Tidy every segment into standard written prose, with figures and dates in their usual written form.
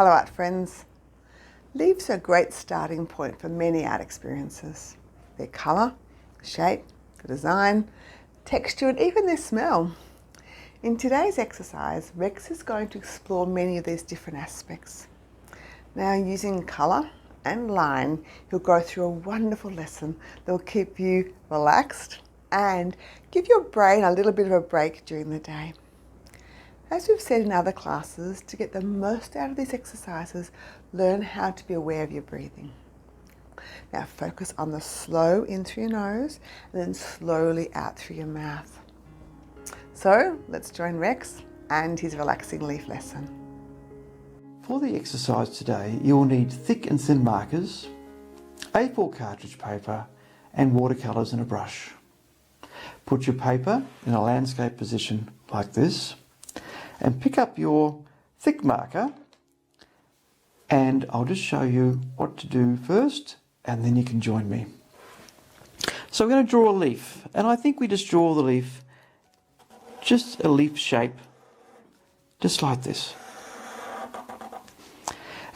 Hello art friends. Leaves are a great starting point for many art experiences. Their colour, shape, the design, texture and even their smell. In today's exercise, Rex is going to explore many of these different aspects. Now using colour and line, he'll go through a wonderful lesson that will keep you relaxed and give your brain a little bit of a break during the day. As we've said in other classes, to get the most out of these exercises, learn how to be aware of your breathing. Now focus on the slow in through your nose and then slowly out through your mouth. So let's join Rex and his relaxing leaf lesson. For the exercise today, you will need thick and thin markers, A4 cartridge paper and watercolours and a brush. Put your paper in a landscape position like this and pick up your thick marker, and I'll just show you what to do first and then you can join me. So we're going to draw a leaf, and I think we just draw the leaf, just a leaf shape, just like this.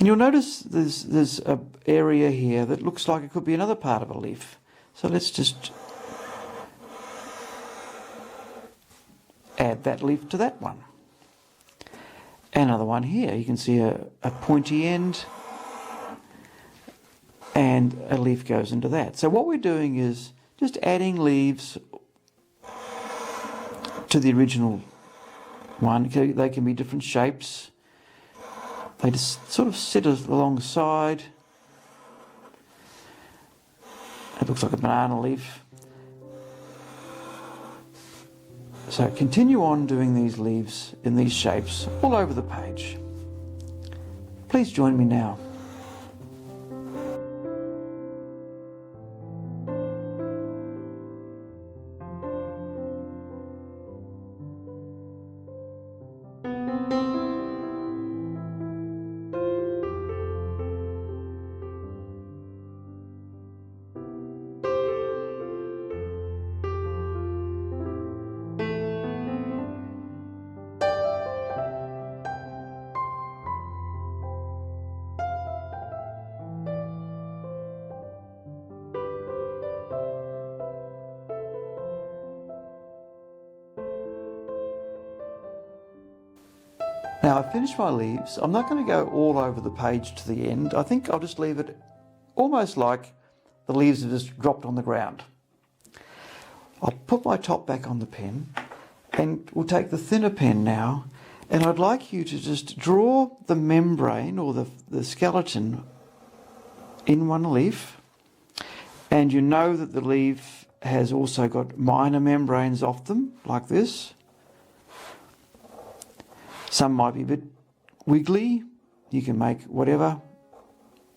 And you'll notice there's an area here that looks like it could be another part of a leaf. So let's just add that leaf to that one. Another one here, you can see a pointy end and a leaf goes into that. So what we're doing is just adding leaves to the original one. They can be different shapes. They just sort of sit alongside. It looks like a banana leaf. So continue on doing these leaves in these shapes all over the page. Please join me now. Now I've finished my leaves. I'm not going to go all over the page to the end. I think I'll just leave it almost like the leaves have just dropped on the ground. I'll put my top back on the pen and we'll take the thinner pen now, and I'd like you to just draw the membrane or the skeleton in one leaf, and you know that the leaf has also got minor membranes off them like this. Some might be a bit wiggly. You can make whatever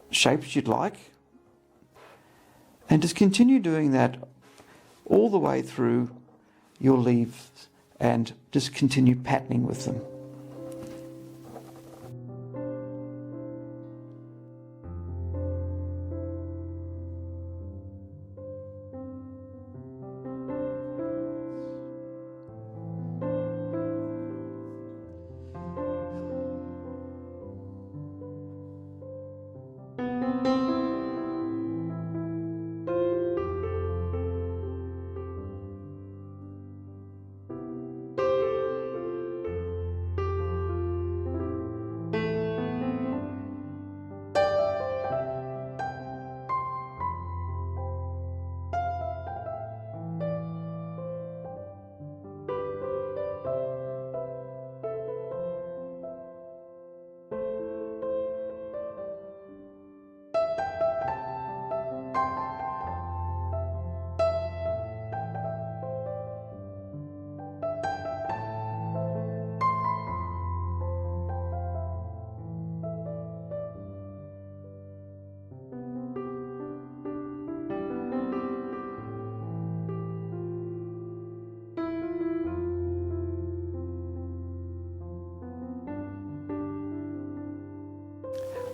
shapes you'd like. And just continue doing that all the way through your leaves and just continue patterning with them.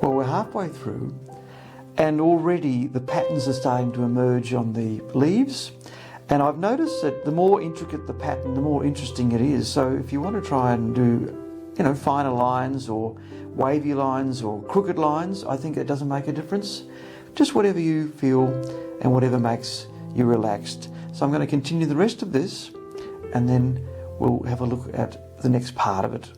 Well, we're halfway through and already the patterns are starting to emerge on the leaves, and I've noticed that the more intricate the pattern, the more interesting it is. So if you want to try and do finer lines or wavy lines or crooked lines. I think it doesn't make a difference. Just whatever you feel and whatever makes you relaxed. So I'm going to continue the rest of this and then we'll have a look at the next part of it.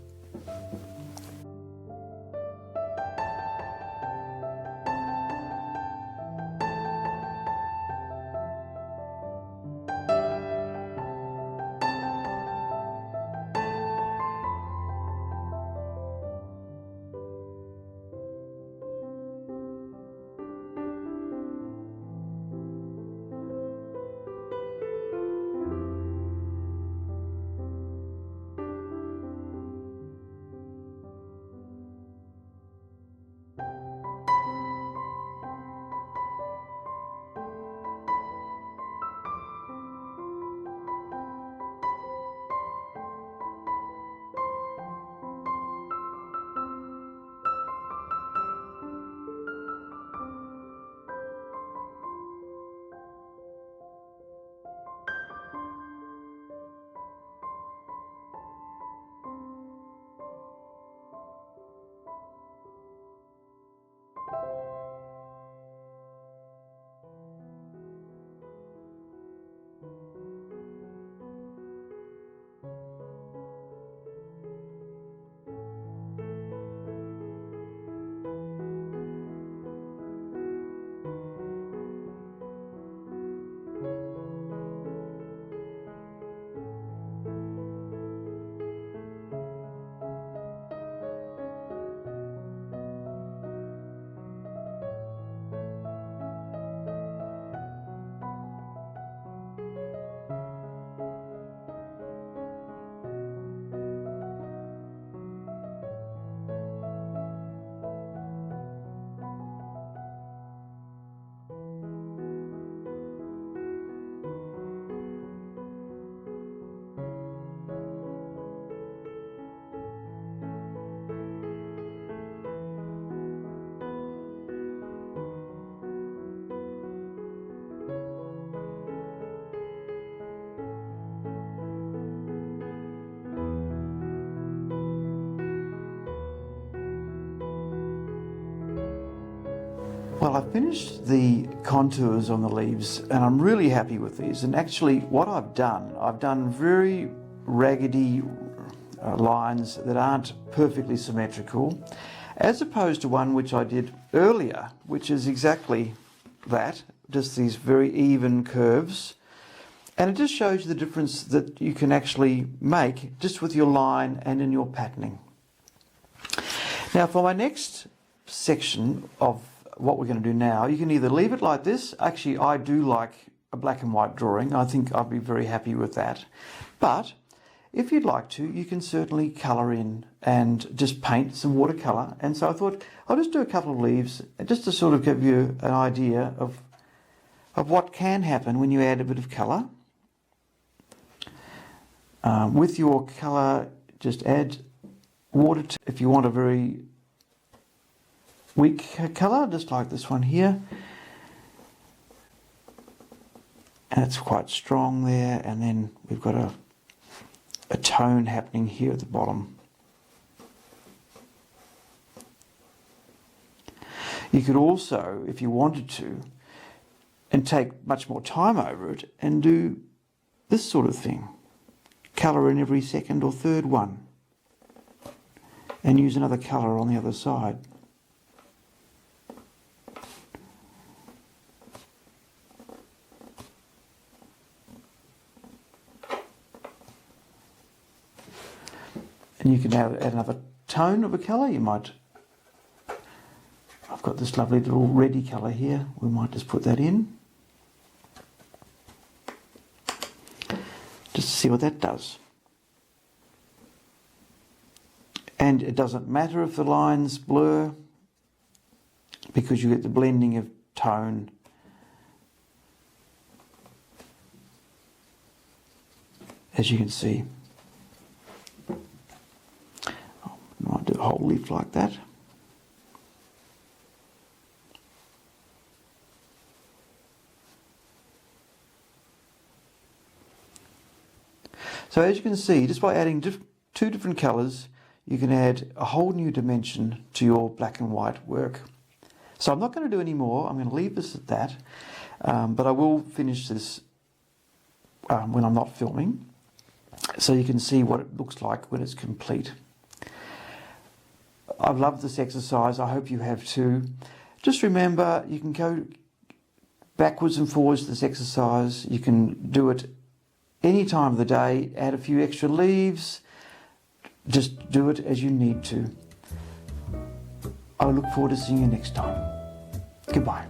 Well, I've finished the contours on the leaves and I'm really happy with these. And actually what I've done very raggedy lines that aren't perfectly symmetrical, as opposed to one which I did earlier, which is exactly that, just these very even curves. And it just shows you the difference that you can actually make just with your line and in your patterning. Now for my next section of what we're going to do now, you can either leave it like this. Actually, I do like a black and white drawing. I think I'd be very happy with that. But if you'd like to, you can certainly colour in and just paint some watercolour. And so I thought I'll just do a couple of leaves just to sort of give you an idea of what can happen when you add a bit of colour. With your colour, just add water if you want a very weak colour, just like this one here. And it's quite strong there, and then we've got a tone happening here at the bottom. You could also, if you wanted to, and take much more time over it, and do this sort of thing. Colour in every second or third one. And use another colour on the other side. And you can add another tone of a colour. You might, I've got this lovely little reddy colour here. We might just put that in. Just to see what that does. And it doesn't matter if the lines blur, because you get the blending of tone. As you can see. I might do a whole leaf like that. So as you can see, just by adding two different colours, you can add a whole new dimension to your black and white work. So I'm not going to do any more. I'm going to leave this at that, but I will finish this when I'm not filming, so you can see what it looks like when it's complete. I've loved this exercise. I hope you have too. Just remember, you can go backwards and forwards to this exercise. You can do it any time of the day. Add a few extra leaves. Just do it as you need to. I look forward to seeing you next time. Goodbye.